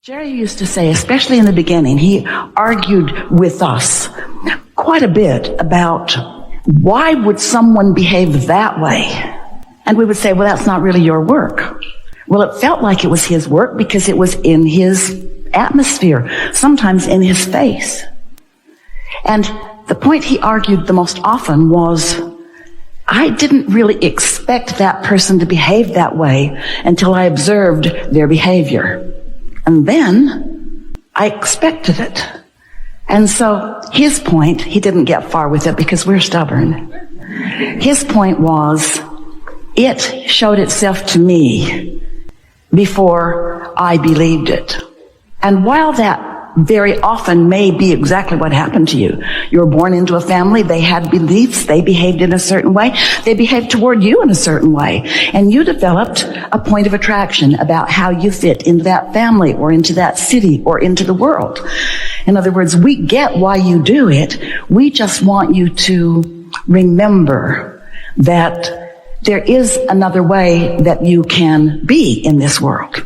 Jerry used to say, especially in the beginning, he argued with us quite a bit about why would someone behave that way? And we would say, well, that's not really your work. Well, it felt like it was his work because it was in his atmosphere, sometimes in his face. And the point he argued the most often was, I didn't really expect that person to behave that way until I observed their behavior. And then I expected it. And so his point, he didn't get far with it because we're stubborn. His point was, it showed itself to me before I believed it. And while that very often may be exactly what happened to you. You were born into a family, they had beliefs, they behaved in a certain way, they behaved toward you in a certain way, and you developed a point of attraction about how you fit into that family or into that city or into the world. In other words, we get why you do it, we just want you to remember that there is another way that you can be in this world.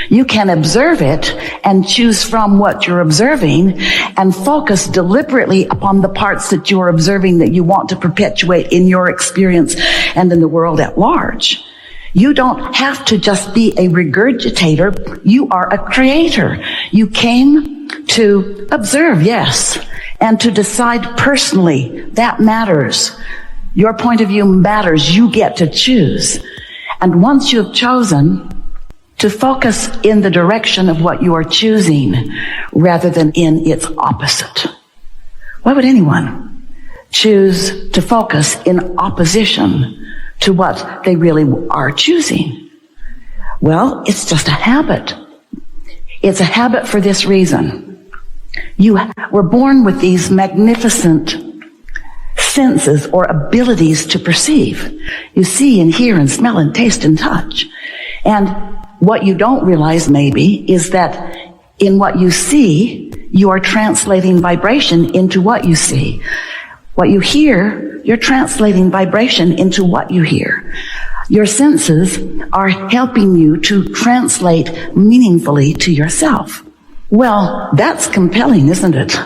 You can observe it and choose from what you're observing and focus deliberately upon the parts that you're observing that you want to perpetuate in your experience and in the world at large. You don't have to just be a regurgitator. You are a creator. You came to observe, yes, and to decide personally. That matters. Your point of view matters. You get to choose. And once you have chosen, to focus in the direction of what you are choosing rather than in its opposite. Why would anyone choose to focus in opposition to what they really are choosing? Well, it's just a habit. It's a habit for this reason. You were born with these magnificent senses or abilities to perceive. You see and hear and smell and taste and touch. And what you don't realize maybe is that in what you see, you are translating vibration into what you see. What you hear, you're translating vibration into what you hear. Your senses are helping you to translate meaningfully to yourself. Well, that's compelling, isn't it?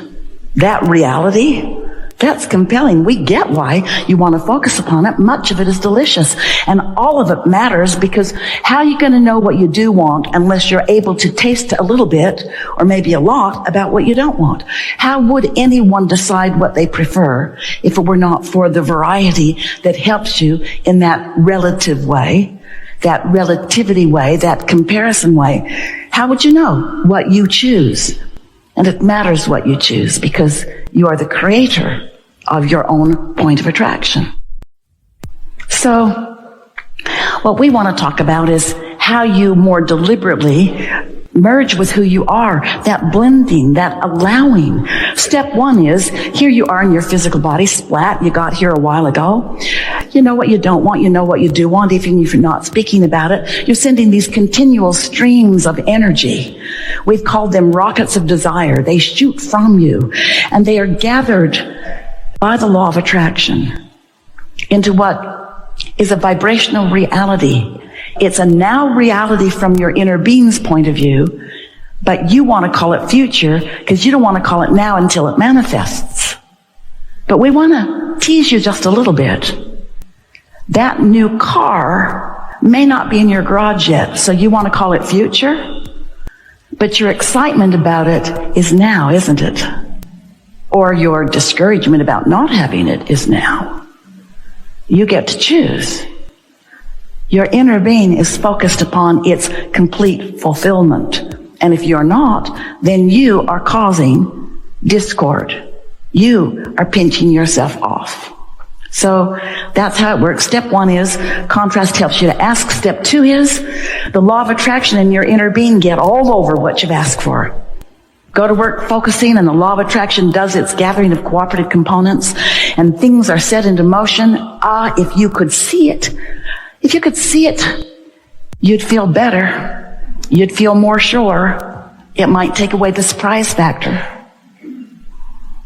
That reality, that's compelling. We get why you want to focus upon it. Much of it is delicious. And all of it matters because how are you going to know what you do want unless you're able to taste a little bit or maybe a lot about what you don't want? How would anyone decide what they prefer if it were not for the variety that helps you in that relative way, that relativity way, that comparison way? How would you know what you choose? And it matters what you choose because you are the creator of your own point of attraction. So, what we want to talk about is how you more deliberately merge with who you are, that blending, that allowing. Step one is, here you are in your physical body, splat, you got here a while ago. You know what you don't want, you know what you do want, even if you're not speaking about it. You're sending these continual streams of energy. We've called them rockets of desire. They shoot from you, and they are gathered by the law of attraction into what is a vibrational reality. It's a now reality from your inner being's point of view, but you want to call it future because you don't want to call it now until it manifests. But we want to tease you just a little bit. That new car may not be in your garage yet, so you want to call it future, but your excitement about it is now, isn't it? Or your discouragement about not having it is now. You get to choose. Your inner being is focused upon its complete fulfillment. And if you're not, then you are causing discord. You are pinching yourself off. So that's how it works. Step one is contrast helps you to ask. Step two is the law of attraction and your inner being get all over what you've asked for. Go to work focusing, and the law of attraction does its gathering of cooperative components, and things are set into motion. If you could see it, you'd feel better. You'd feel more sure. It might take away the surprise factor.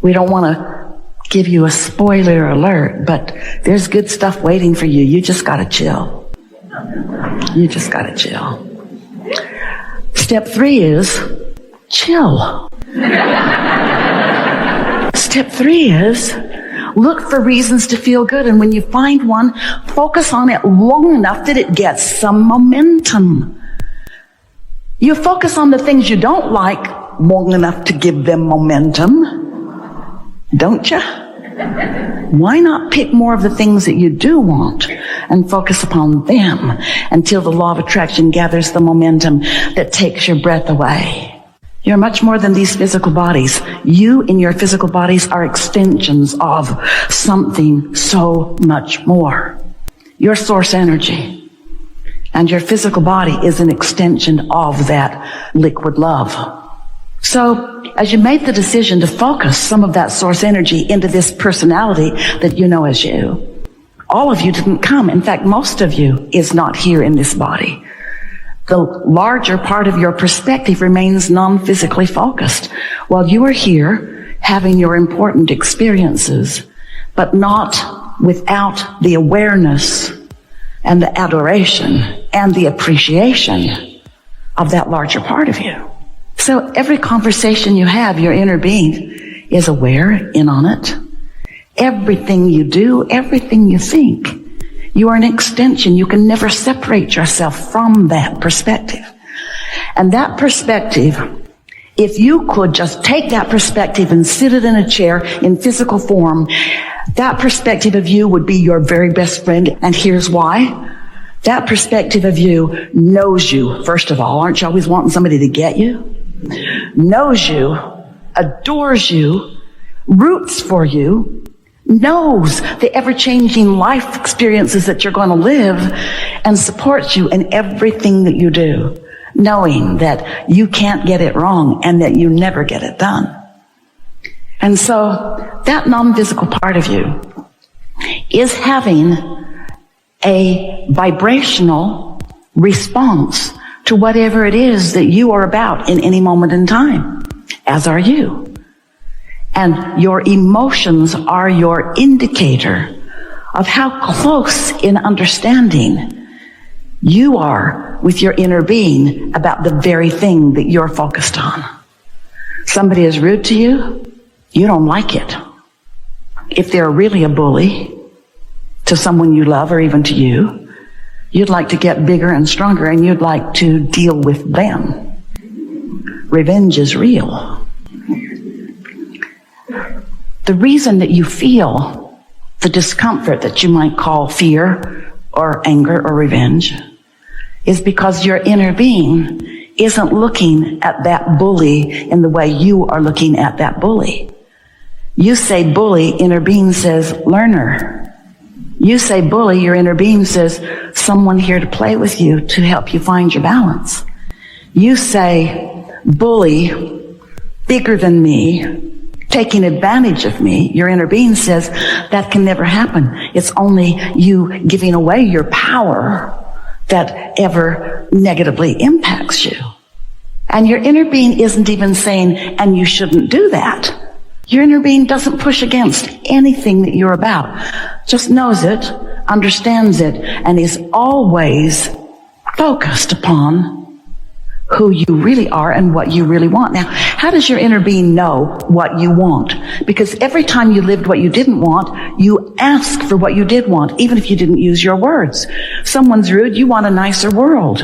We don't want to give you a spoiler alert, but there's good stuff waiting for you. You just gotta chill. You just gotta chill. Step three is chill. Step 3 is look for reasons to feel good. And when you find one, focus on it long enough that it gets some momentum. You focus on the things you don't like long enough to give them momentum, don't you? Why not pick more of the things that you do want and focus upon them until the law of attraction gathers the momentum that takes your breath away? You're much more than these physical bodies. You in your physical bodies are extensions of something so much more. Your source energy. And your physical body is an extension of that liquid love. So, as you made the decision to focus some of that source energy into this personality that you know as you, all of you didn't come. In fact, most of you is not here in this body. The larger part of your perspective remains non-physically focused while you are here having your important experiences, but not without the awareness and the adoration and the appreciation of that larger part of you. So every conversation you have, your inner being is aware, in on it. Everything you do, everything you think, you are an extension. You can never separate yourself from that perspective. And that perspective, if you could just take that perspective and sit it in a chair in physical form, that perspective of you would be your very best friend. And here's why. That perspective of you knows you, first of all. Aren't you always wanting somebody to get you? Knows you, adores you, roots for you, knows the ever-changing life experiences that you're going to live, and supports you in everything that you do, knowing that you can't get it wrong and that you never get it done. And so that non-physical part of you is having a vibrational response to whatever it is that you are about in any moment in time, as are you. And your emotions are your indicator of how close in understanding you are with your inner being about the very thing that you're focused on. Somebody is rude to you, you don't like it. If they're really a bully to someone you love or even to you, you'd like to get bigger and stronger and you'd like to deal with them. Revenge is real. The reason that you feel the discomfort that you might call fear or anger or revenge is because your inner being isn't looking at that bully in the way you are looking at that bully. You say bully, inner being says learner. You say bully, your inner being says someone here to play with you to help you find your balance. You say bully, bigger than me, taking advantage of me, your inner being says that can never happen. It's only you giving away your power that ever negatively impacts you. And your inner being isn't even saying, and you shouldn't do that. Your inner being doesn't push against anything that you're about. Just knows it, understands it, and is always focused upon who you really are and what you really want. Now, how does your inner being know what you want? Because every time you lived what you didn't want, you asked for what you did want, even if you didn't use your words. Someone's rude, you want a nicer world.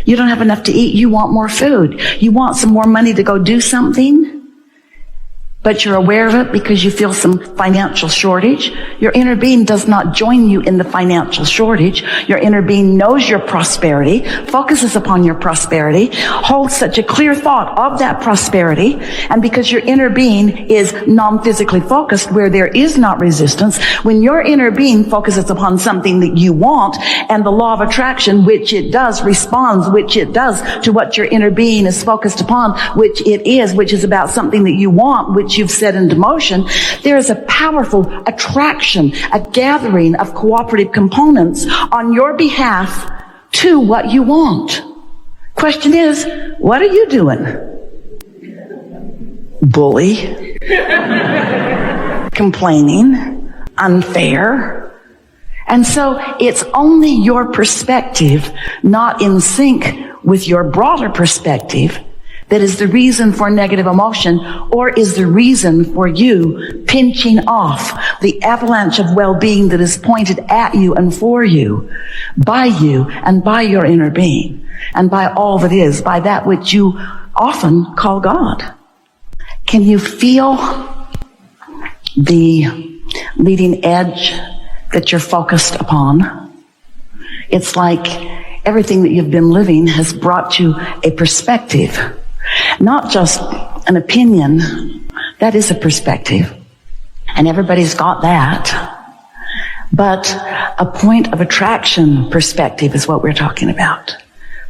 You don't have enough to eat, you want more food. You want some more money to go do something, but you're aware of it because you feel some financial shortage. Your inner being does not join you in the financial shortage. Your inner being knows your prosperity, focuses upon your prosperity, holds such a clear thought of that prosperity, and because your inner being is non-physically focused where there is not resistance, when your inner being focuses upon something that you want, and the law of attraction, which it does, responds, which it does to what your inner being is focused upon, which is about something that you want, which you've set into motion, there is a powerful attraction, a gathering of cooperative components on your behalf to what you want. Question is, what are you doing? Bully, complaining, unfair. And so it's only your perspective, not in sync with your broader perspective, that is the reason for negative emotion, or is the reason for you pinching off the avalanche of well-being that is pointed at you and for you, and by your inner being, and by all that is, by that which you often call God? Can you feel the leading edge that you're focused upon? It's like everything that you've been living has brought you a perspective. Not just an opinion, that is a perspective, and everybody's got that, but a point of attraction perspective is what we're talking about,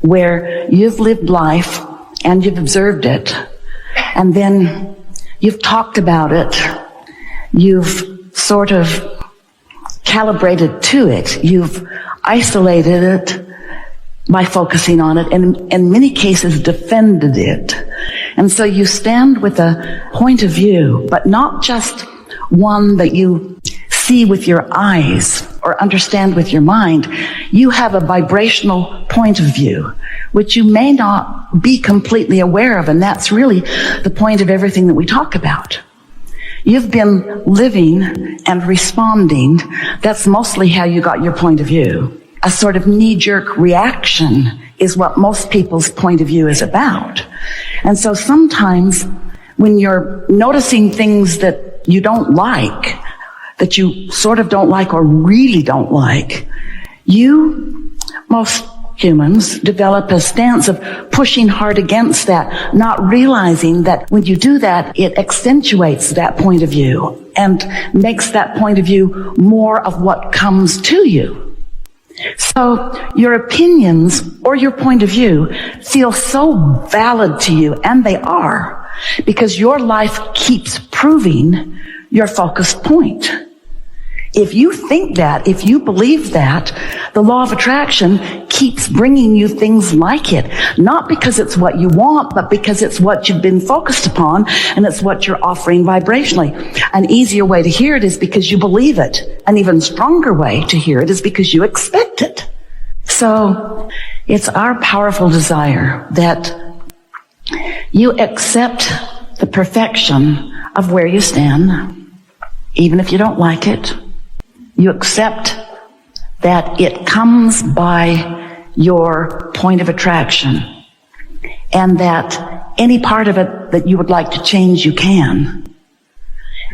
where you've lived life and you've observed it, and then you've talked about it, you've sort of calibrated to it, you've isolated it by focusing on it, and in many cases defended it. And so you stand with a point of view, but not just one that you see with your eyes or understand with your mind. You have a vibrational point of view, which you may not be completely aware of, and that's really the point of everything that we talk about. You've been living and responding. That's mostly how you got your point of view. A sort of knee-jerk reaction is what most people's point of view is about. And so sometimes when you're noticing things that you don't like, that you sort of don't like or really don't like, most humans develop a stance of pushing hard against that, not realizing that when you do that, it accentuates that point of view and makes that point of view more of what comes to you. So your opinions or your point of view feel so valid to you, and they are, because your life keeps proving your focused point. If you think that, if you believe that, the law of attraction keeps bringing you things like it. Not because it's what you want, but because it's what you've been focused upon, and it's what you're offering vibrationally. An easier way to hear it is because you believe it. An even stronger way to hear it is because you expect it. So it's our powerful desire that you accept the perfection of where you stand, even if you don't like it. You accept that it comes by your point of attraction, and that any part of it that you would like to change, you can.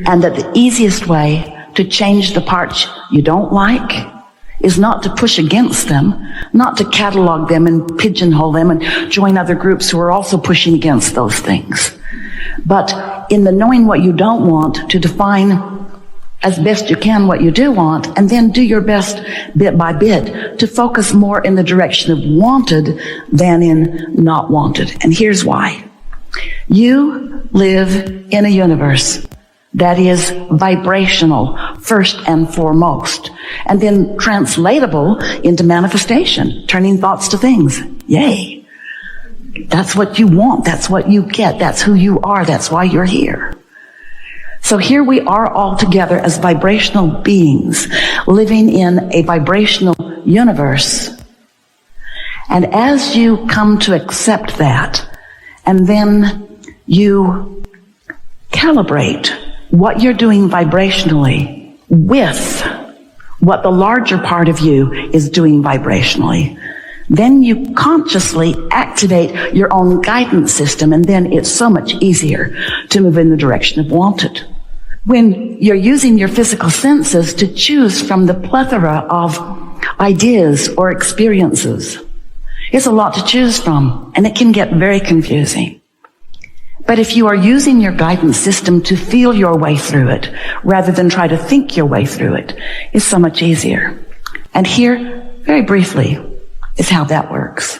And that the easiest way to change the parts you don't like is not to push against them, not to catalog them and pigeonhole them and join other groups who are also pushing against those things. But in the knowing what you don't want, to define as best you can what you do want, and then do your best bit by bit to focus more in the direction of wanted than in not wanted. And here's why. You live in a universe that is vibrational first and foremost, and then translatable into manifestation, turning thoughts to things. Yay. That's what you want. That's what you get. That's who you are. That's why you're here. So here we are all together as vibrational beings, living in a vibrational universe. And as you come to accept that, and then you calibrate what you're doing vibrationally with what the larger part of you is doing vibrationally, then you consciously activate your own guidance system, and then it's so much easier to move in the direction of wanted. When you're using your physical senses to choose from the plethora of ideas or experiences, it's a lot to choose from, and it can get very confusing. But if you are using your guidance system to feel your way through it, rather than try to think your way through it, it's so much easier. And here, very briefly, is how that works.